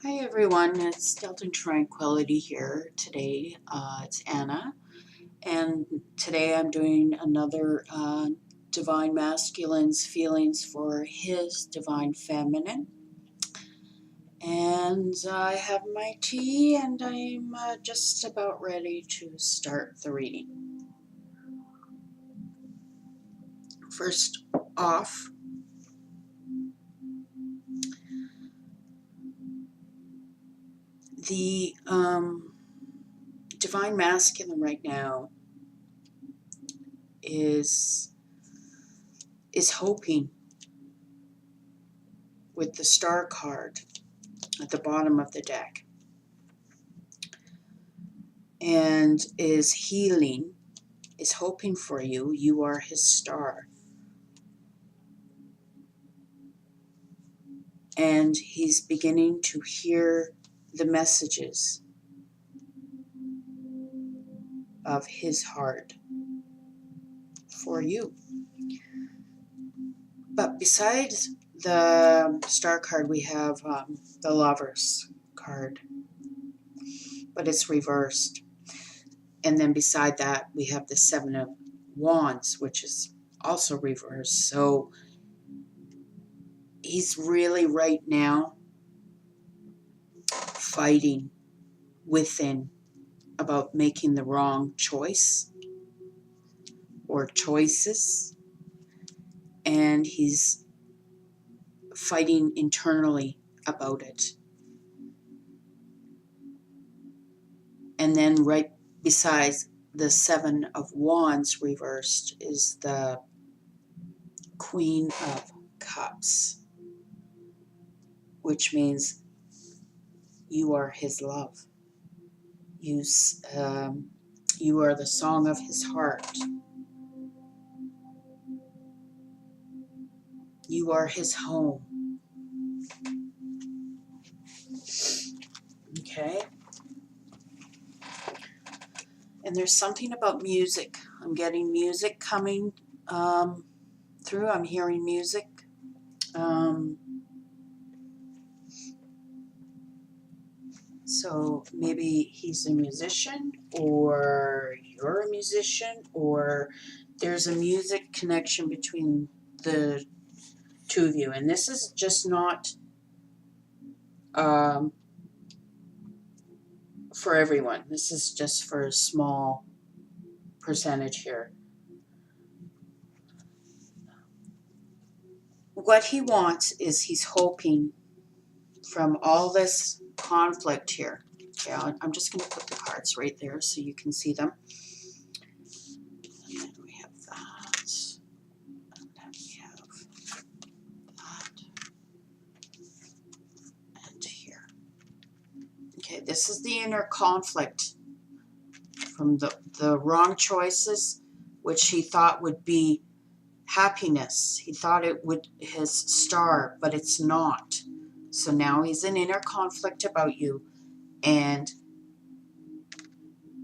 Hi everyone, it's Delton Tranquility here today. It's Anna, and today I'm doing another Divine Masculine's feelings for his Divine Feminine. And I have my tea and I'm just about ready to start the reading. First off, the Divine Masculine right now is hoping with the Star card at the bottom of the deck, and is healing, is hoping for you. You are his star. And he's beginning to hear the messages of his heart for you. But besides the star card, we have the Lovers card, but it's reversed. And then beside that, we have the Seven of Wands, which is also reversed. So he's really right now fighting within about making the wrong choice or choices, and he's fighting internally about it. And then right beside the Seven of Wands reversed is the Queen of Cups, which means you are his love. You are the song of his heart. You are his home. Okay? And there's something about music. I'm getting music coming through. I'm hearing music. So maybe he's a musician, or you're a musician, or there's a music connection between the two of you. And this is just not for everyone. This is just for a small percentage here. What he wants is he's hoping from all this conflict here. Okay, I'm just going to put the cards right there so you can see them. And then we have that. And then we have that. And here. Okay, this is the inner conflict from the wrong choices, which he thought would be happiness. He thought it would his star, but it's not. So now he's in inner conflict about you, and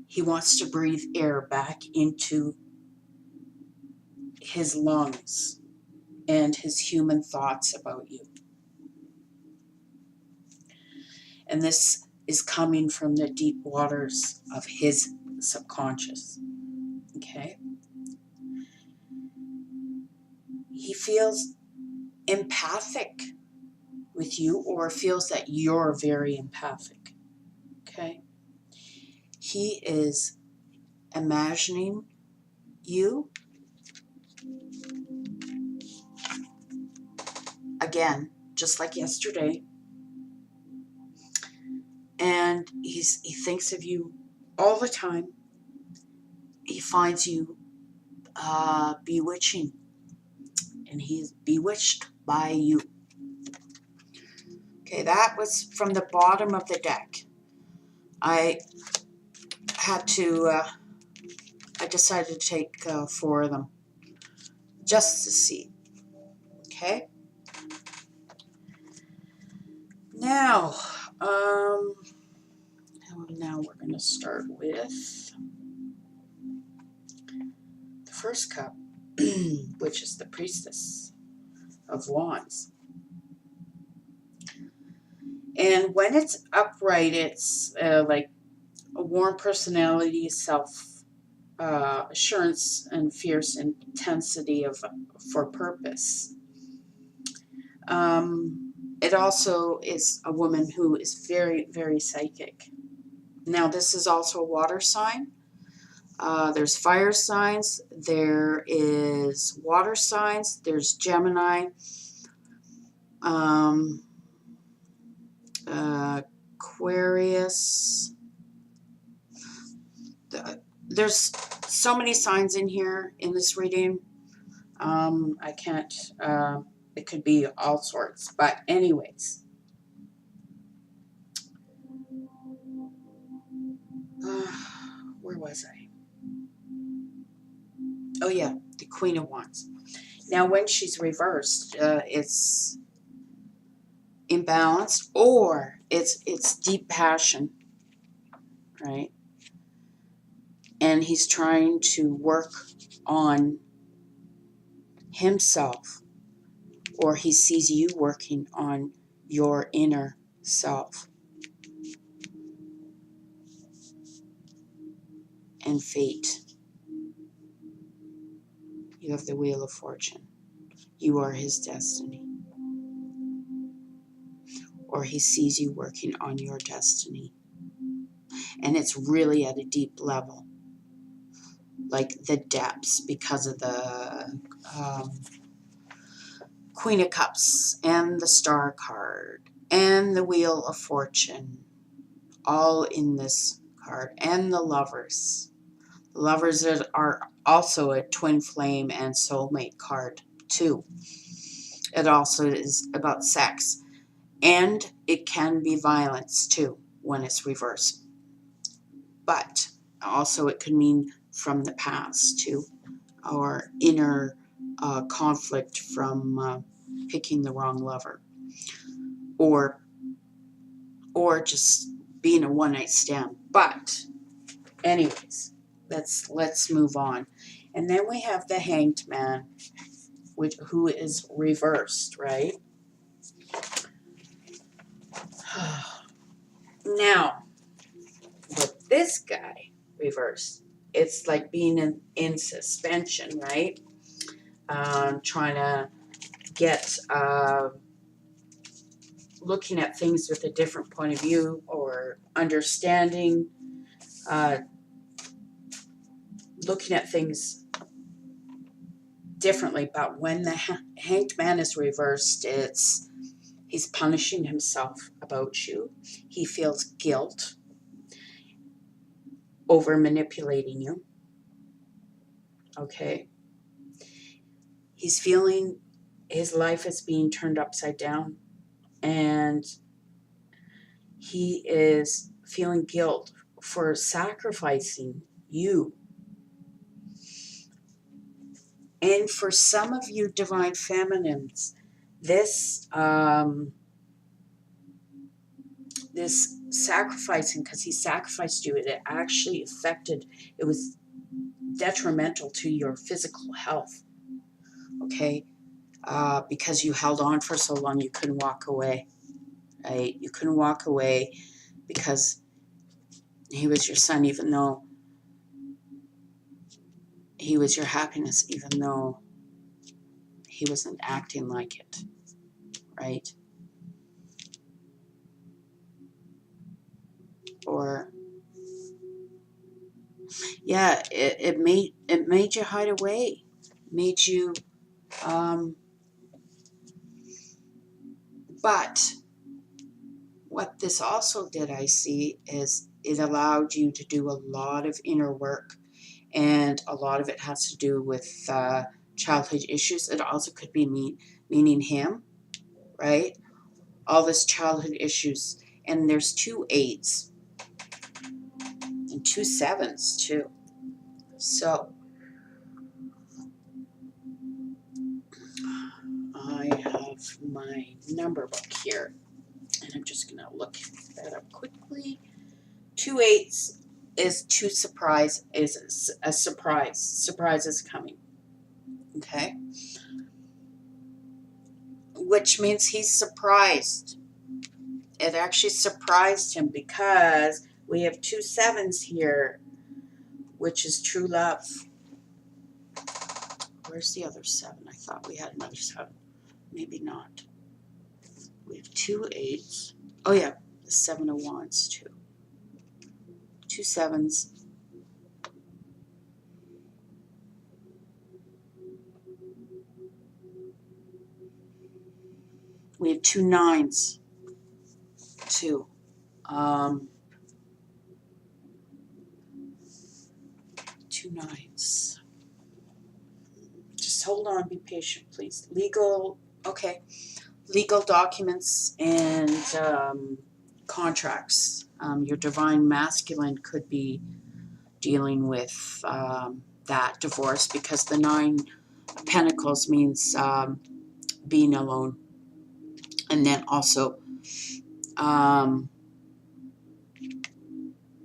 he wants to breathe air back into his lungs and his human thoughts about you. And this is coming from the deep waters of his subconscious. Okay? He feels empathic with you, or feels that you're very empathic. Okay? He is imagining you again, just like yesterday, and he thinks of you all the time. He finds you bewitching, and he's bewitched by you. Okay, that was from the bottom of the deck. I had to, I decided to take 4 of them just to see. Okay. Now we're going to start with the first cup, which is the Priestess of Wands. And when it's upright, it's like a warm personality, self assurance, and fierce intensity for purpose. It also is a woman who is very, very psychic. Now, this is also a water sign. There's fire signs, there is water signs, there's Gemini, Aquarius. There's so many signs in here in this reading. I can't, it could be all sorts, but anyways. Where was I? Oh yeah, the Queen of Wands. Now when she's reversed, it's imbalanced, or it's deep passion, right? And he's trying to work on himself, or he sees you working on your inner self. And fate. You have the Wheel of Fortune. You are his destiny. Or he sees you working on your destiny. And it's really at a deep level. Like the depths, because of the Queen of Cups and the Star card and the Wheel of Fortune. All in this card. And the Lovers. The Lovers are also a twin flame and soulmate card too. It also is about sex. And it can be violence too when it's reversed. But also it could mean from the past too, or inner conflict from picking the wrong lover, or just being a one-night stand. But anyways, let's move on. And then we have the Hanged Man, who is reversed, right? Now, with this guy reversed, it's like being in suspension, right? Trying to get, looking at things with a different point of view, or understanding, looking at things differently. But when the Hanged Man is reversed, he's punishing himself about you. He feels guilt over manipulating you. Okay? He's feeling his life is being turned upside down, and he is feeling guilt for sacrificing you. And for some of you divine feminines, this this sacrificing, because he sacrificed you, it actually affected, it was detrimental to your physical health, okay? Because you held on for so long, you couldn't walk away, right? You couldn't walk away because he was your son, even though he was your happiness, even though he wasn't acting like it, right? Or yeah, it made you hide away, made you but what this also did, I see, is it allowed you to do a lot of inner work, and a lot of it has to do with childhood issues. It also could be meaning him, right? All this childhood issues, and there's 2 8s and 2 7s too. So I have my number book here, and I'm just going to look that up quickly. 2 8s is to surprise, is a surprise. Surprise is coming. Okay? Which means he's surprised it actually surprised him because we have 2 7s here, which is true love. Where's the other 7? I thought we had another 7. Maybe not. We have 2 8s. Oh yeah, the 7 of Wands too. 2 7s. We have 2 9s too. 2 9s. Just hold on, be patient, please. Legal, okay. Legal documents and contracts. Your divine masculine could be dealing with that divorce, because the 9 of Pentacles means being alone. And then also,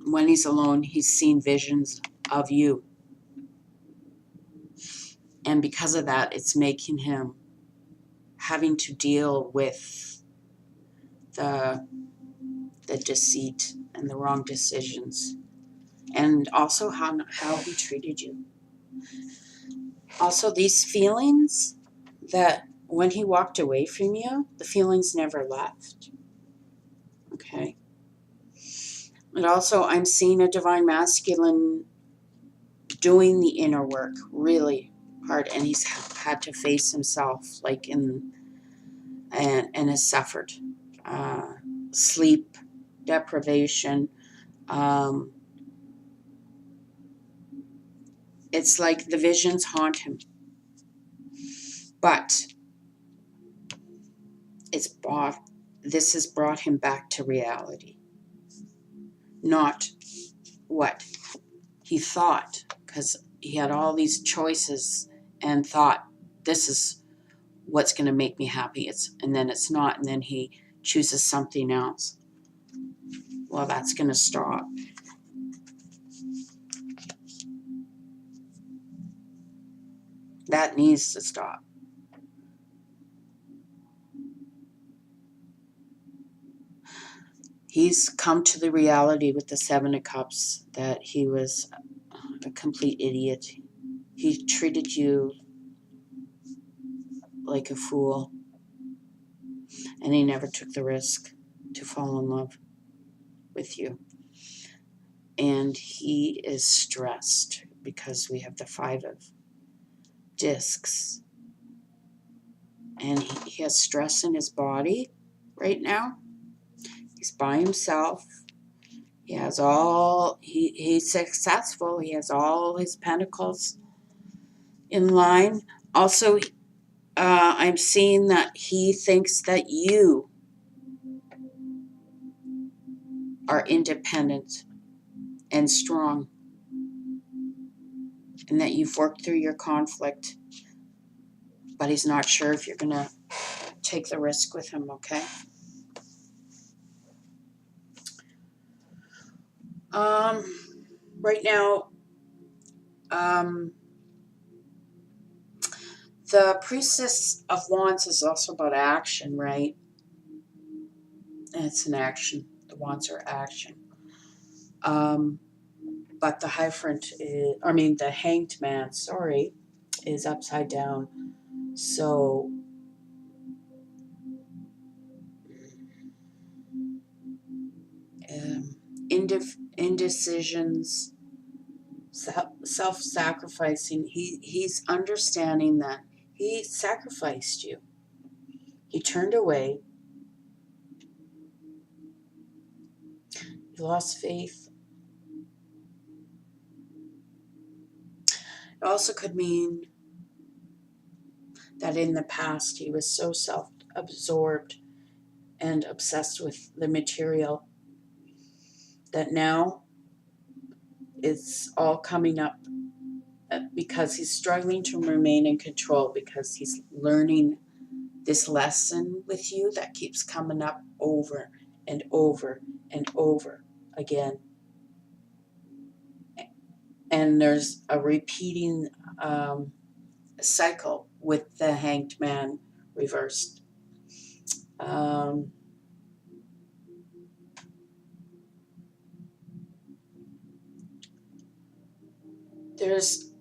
when he's alone, he's seen visions of you. And because of that, it's making him having to deal with the deceit and the wrong decisions. And also how he treated you. Also, these feelings that when he walked away from you, the feelings never left. Okay. And also, I'm seeing a divine masculine doing the inner work really hard, and he's had to face himself, like and has suffered sleep deprivation. It's like the visions haunt him, but this has brought him back to reality, not what he thought, because he had all these choices and thought this is what's going to make me happy. And then it's not, and then he chooses something else. Well, that's going to stop. That needs to stop. He's come to the reality with the 7 of Cups that he was a complete idiot. He treated you like a fool, and he never took the risk to fall in love with you. And he is stressed because we have the 5 of Discs, and he has stress in his body right now. He's by himself. He has he's successful. He has all his pentacles in line. Also, I'm seeing that he thinks that you are independent and strong, and that you've worked through your conflict, but he's not sure if you're going to take the risk with him, okay? Right now, the Priestess of Wands is also about action, right? And it's an action. The Wands are action. But the Hierophant the Hanged Man, is upside down. So indecisions, self-sacrificing. He's understanding that he sacrificed you. He turned away. He lost faith. It also could mean that in the past he was so self-absorbed and obsessed with the material that now it's all coming up because he's struggling to remain in control, because he's learning this lesson with you that keeps coming up over and over and over again. And there's a repeating cycle with the Hanged Man reversed. There's,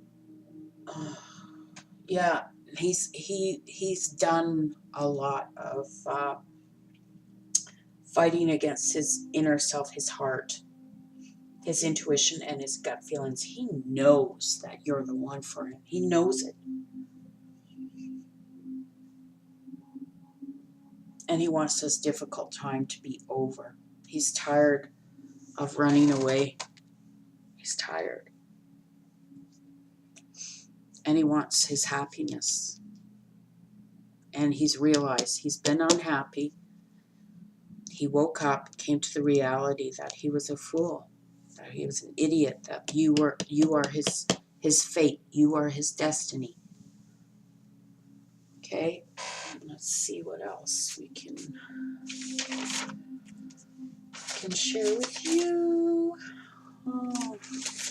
yeah, he's done a lot of fighting against his inner self, his heart, his intuition, and his gut feelings. He knows that you're the one for him. He knows it. And he wants this difficult time to be over. He's tired of running away. He's tired. And he wants his happiness. And he's realized he's been unhappy. He woke up, came to the reality that he was a fool, that he was an idiot, that you are his fate, you are his destiny. Okay? Let's see what else we can share with you. Oh,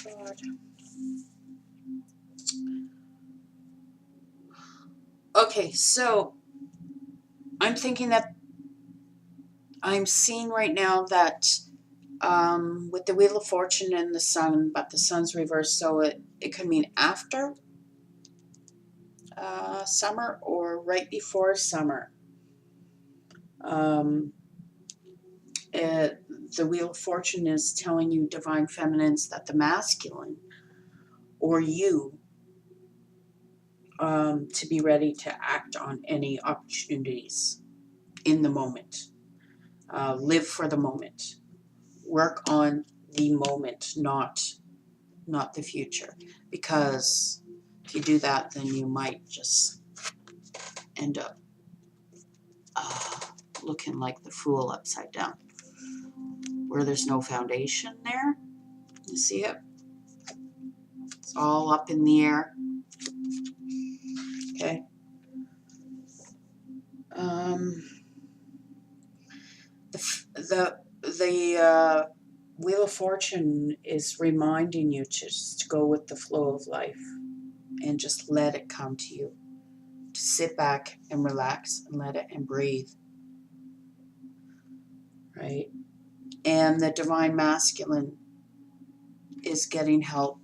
God. Okay, so I'm thinking that I'm seeing right now that with the Wheel of Fortune and the Sun, but the Sun's reversed, so it could mean after summer or right before summer. The Wheel of Fortune is telling you, Divine Feminines, that the masculine or you to be ready to act on any opportunities in the moment. Live for the moment. Work on the moment, not the future. Because if you do that, then you might just end up looking like the fool upside down, where there's no foundation there. You see it? It's all up in the air. Okay. The Wheel of Fortune is reminding you to just go with the flow of life and just let it come to you. To sit back and relax and let it and breathe. Right? And the Divine Masculine is getting help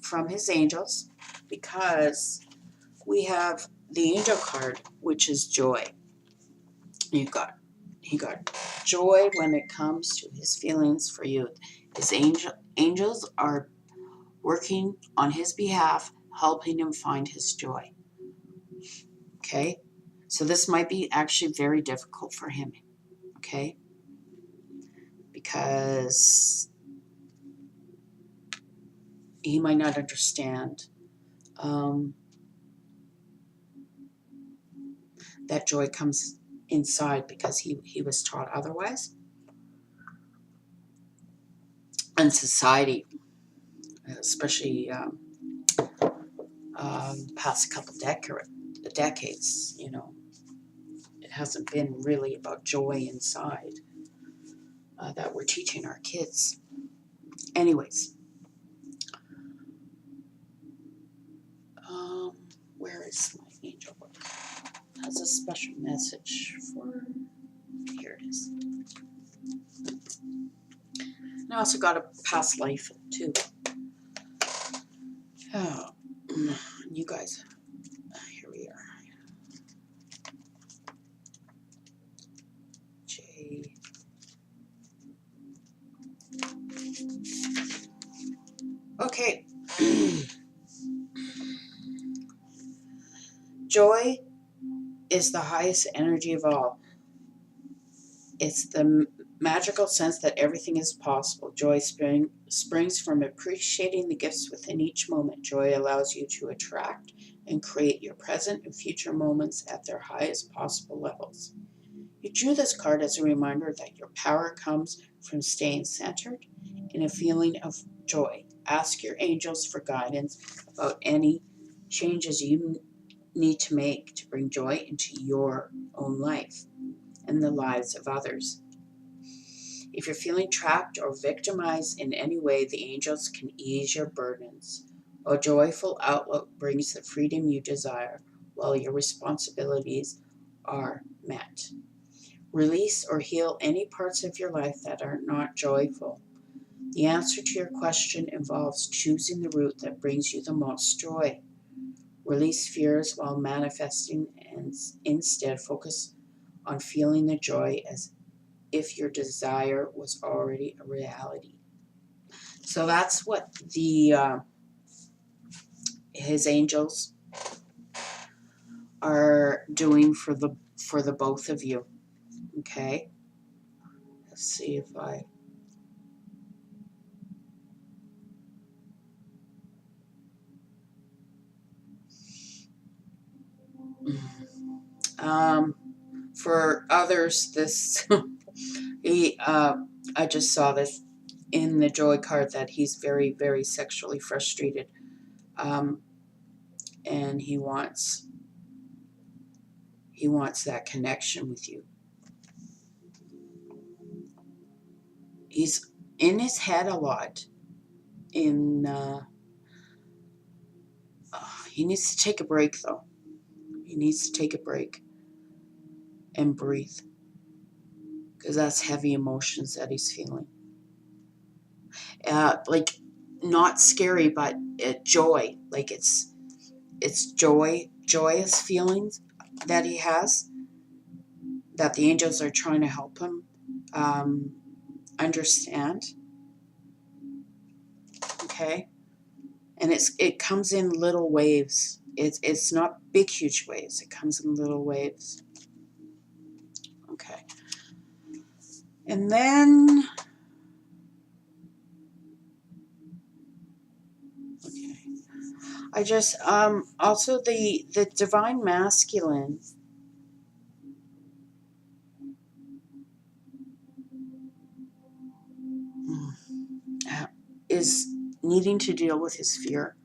from his angels, because we have the angel card, which is joy. He got joy when it comes to his feelings for you. His angels are working on his behalf, helping him find his joy. Okay? So this might be actually very difficult for him. Okay? Because he might not understand that joy comes inside, because he was taught otherwise. And society, especially past couple decades, it hasn't been really about joy inside that we're teaching our kids. Anyways, where is my angel book? It has a special message for, here it is. And I also got a past life too. Oh, you guys, here we are. J. Okay. Joy is the highest energy of all. It's the magical sense that everything is possible. Joy springs from appreciating the gifts within each moment. Joy allows you to attract and create your present and future moments at their highest possible levels. You drew this card as a reminder that your power comes from staying centered in a feeling of joy. Ask your angels for guidance about any changes you need to make to bring joy into your own life and the lives of others. If you're feeling trapped or victimized in any way, the angels can ease your burdens. A joyful outlook brings the freedom you desire, while your responsibilities are met. Release or heal any parts of your life that are not joyful. The answer to your question involves choosing the route that brings you the most joy. Release fears while manifesting and instead focus on feeling the joy as if your desire was already a reality. So that's what his angels are doing for the both of you. Okay, let's see if I for others this I just saw this in the joy card that he's very, very sexually frustrated, and he wants that connection with you. He's in his head a lot. He needs to take a break, though. He needs to take a break and breathe, because that's heavy emotions that he's feeling. Like, not scary, but joy. Like it's joyous feelings that he has, that the angels are trying to help him understand. Okay, and it comes in little waves. It's not big, huge waves. It comes in little waves. Okay, and then okay, I just also the divine masculine is needing to deal with his fear,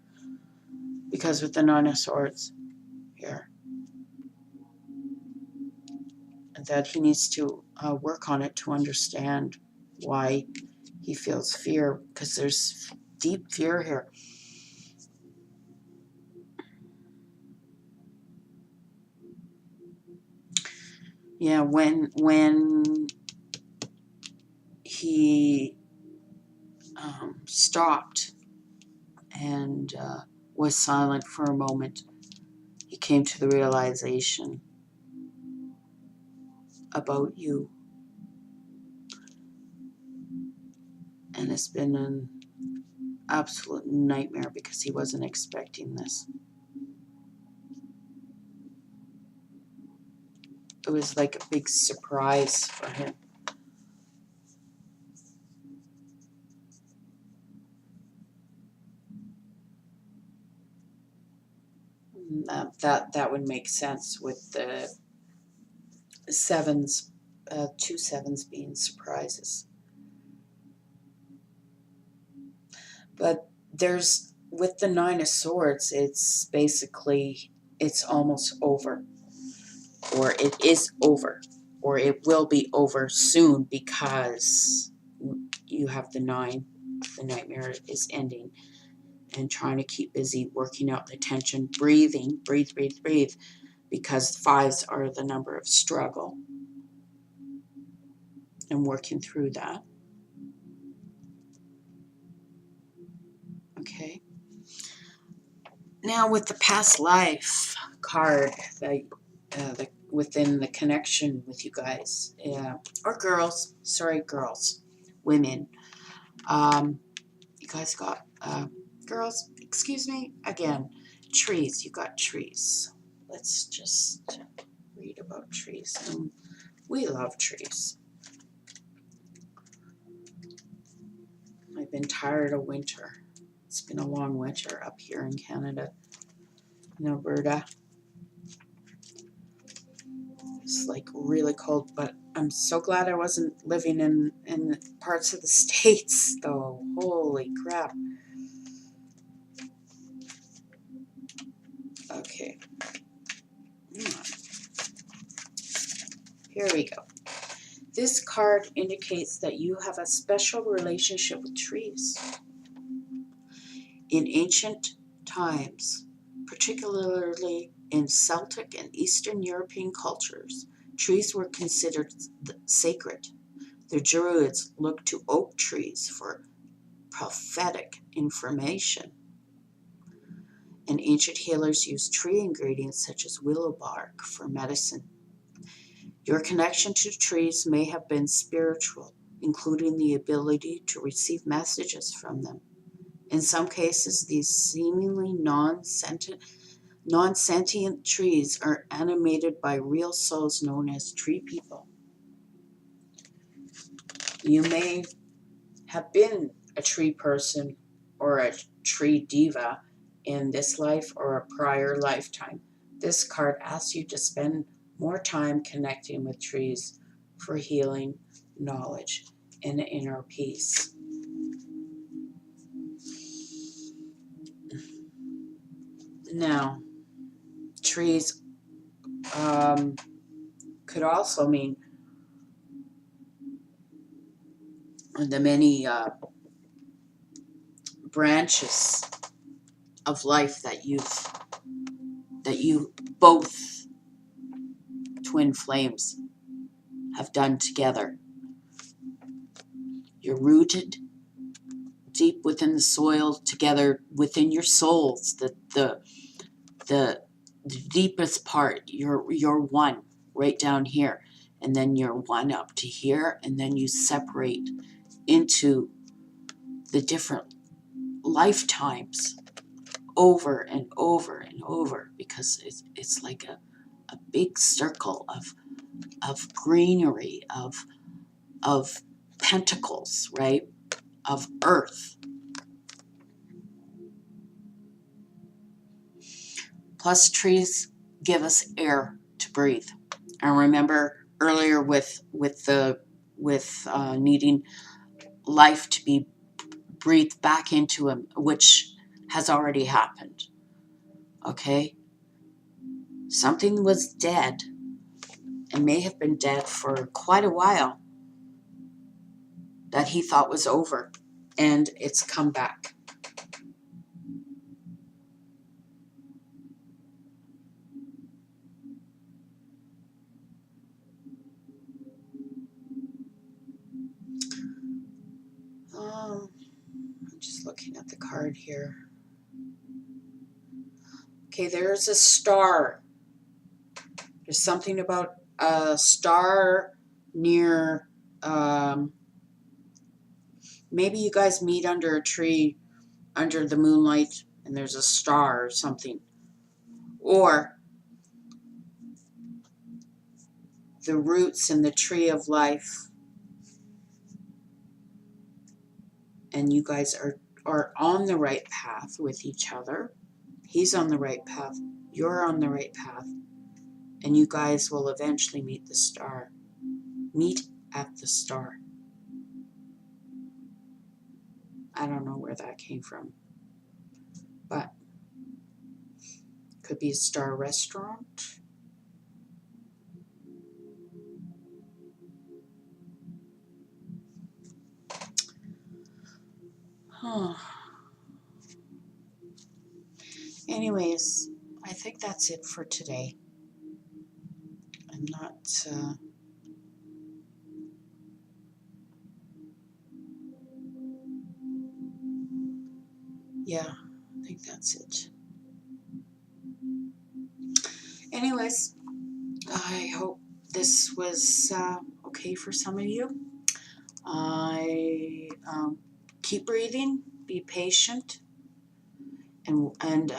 because with the Nine of Swords here, that he needs to work on it to understand why he feels fear, because there's deep fear here. Yeah, when he stopped and was silent for a moment, he came to the realization about you. And it's been an absolute nightmare because he wasn't expecting this. It was like a big surprise for him. That would make sense with the sevens, 2 sevens being surprises. But there's, with the Nine of Swords, it's basically, it's almost over, or it is over, or it will be over soon, because you have the 9. The nightmare is ending, and trying to keep busy working out the tension, breathing, breathe, because 5s are the number of struggle, and working through that. Okay. Now with the past life card, within the connection with you guys, or girls, sorry, girls, women, you guys got, girls, excuse me, again, trees, you got trees. Let's just read about trees. We love trees. I've been tired of winter. It's been a long winter up here in Canada, in Alberta. It's like really cold, but I'm so glad I wasn't living in parts of the States, though. Holy crap. Okay. Here we go. This card indicates that you have a special relationship with trees. In ancient times, particularly in Celtic and Eastern European cultures, Trees were considered sacred. The Druids looked to oak trees for prophetic information, and ancient healers used tree ingredients such as willow bark for medicine. Your connection to trees may have been spiritual, including the ability to receive messages from them. In some cases, these seemingly non-sentient trees are animated by real souls known as tree people. You may have been a tree person or a tree diva in this life or a prior lifetime. This card asks you to spend more time connecting with trees for healing, knowledge, and inner peace. Now, trees could also mean the many branches of life that you both twin flames have done together. You're rooted deep within the soil together within your souls, the deepest part. You're one right down here, and then you're one up to here, and then you separate into the different lifetimes over and over and over, because it's like a big circle of greenery, of pentacles, right? Of earth. Plus, trees give us air to breathe. And remember earlier with needing life to be breathed back into him, which has already happened. Okay? Something was dead and may have been dead for quite a while that he thought was over, and it's come back. I'm just looking at the card here. Okay, there's a star. There's something about a star near, maybe you guys meet under a tree, under the moonlight, and there's a star or something. Or the roots in the tree of life, and you guys are on the right path with each other. He's on the right path. You're on the right path. And you guys will eventually meet the star. Meet at the star. I don't know where that came from. But could be a star restaurant. Huh. Anyways, I think that's it for today. I'm not... yeah, I think that's it. Anyways, I hope this was okay for some of you. Keep breathing, be patient, and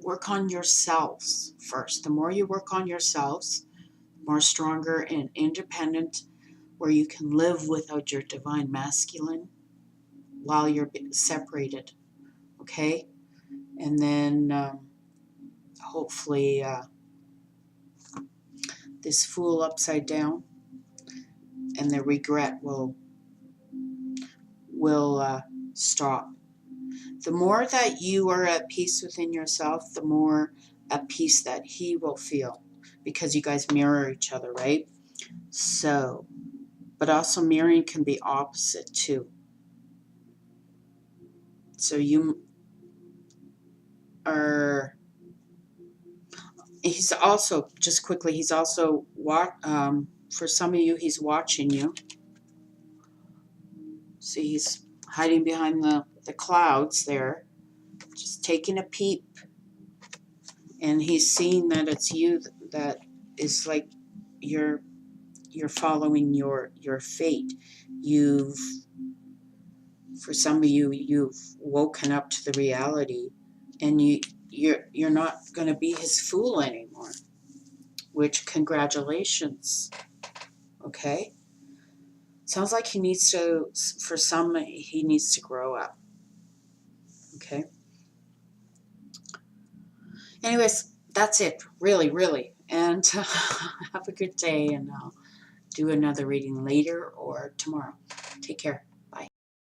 work on yourselves first. The more you work on yourselves, the more stronger and independent, where you can live without your divine masculine while you're separated, okay? And then hopefully this Fool upside down and the regret will stop. The more that you are at peace within yourself, the more at peace that he will feel, because you guys mirror each other, right? So, but also mirroring can be opposite too. So you are, He's also, just quickly, he's also, for some of you, he's watching you. See, he's hiding behind the clouds there, just taking a peep. And he's seeing that it's you that is like you're following your fate. For some of you, you've woken up to the reality, and you're not going to be his fool anymore. Which, congratulations. Okay. Sounds like he needs to, for some, he needs to grow up. Okay. Anyways, that's it. Really, really. And have a good day, and I'll do another reading later or tomorrow. Take care.